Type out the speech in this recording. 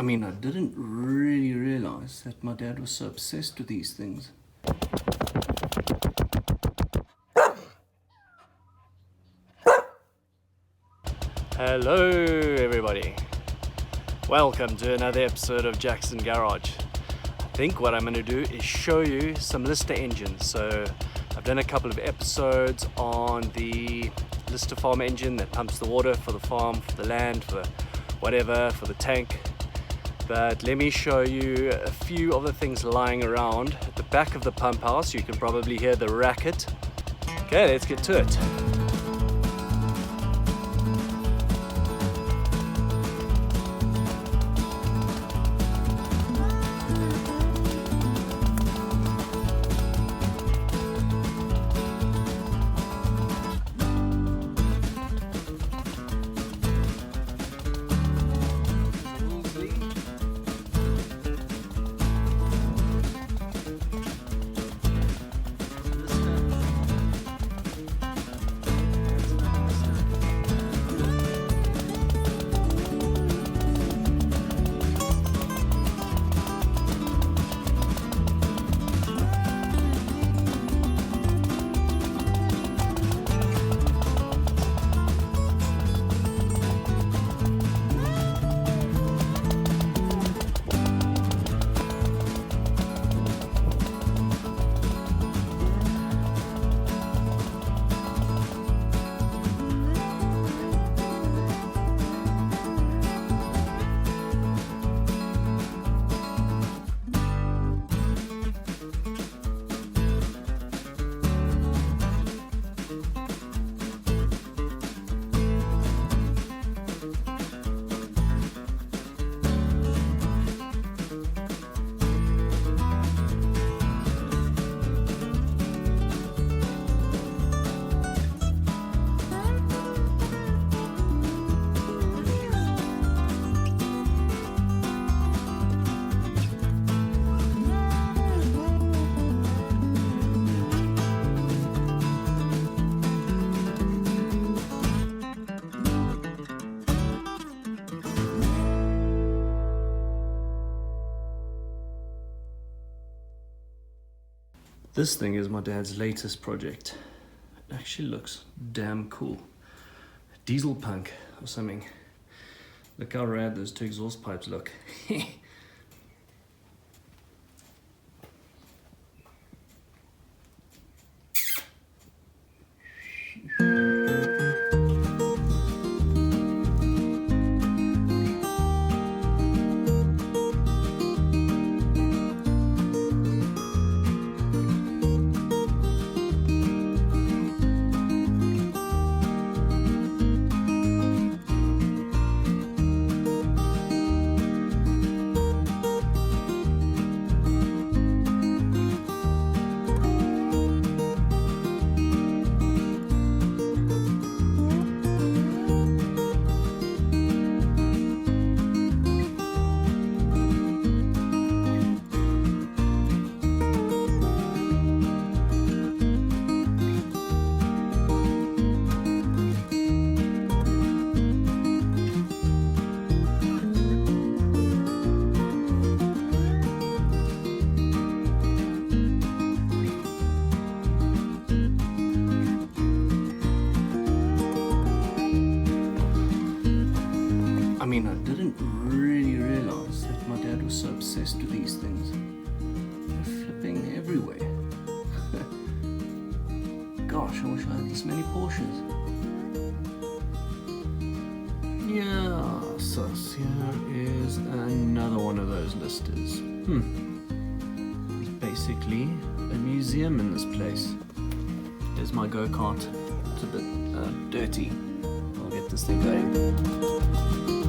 I mean, I didn't really realize that my dad was so obsessed with these things. Hello everybody, welcome to another episode of Jackson Garage. I think what I'm going to do is show you some Lister engines. So I've done a couple of episodes on the Lister farm engine that pumps the water for the farm, for the land, for whatever, for the tank. But let me show you a few of the things lying around at the back of the pump house. You can probably hear the racket. Okay, let's get to it. This thing is my dad's latest project. It actually looks damn cool. Diesel punk or something. Look how rad those two exhaust pipes look. I mean, I didn't really realize that my dad was so obsessed with these things. They're flipping everywhere. Gosh, I wish I had this many Porsches. Yeah, so here is another one of those Listers. It's basically a museum in this place. There's my go-kart. It's a bit dirty. I'll get this thing going.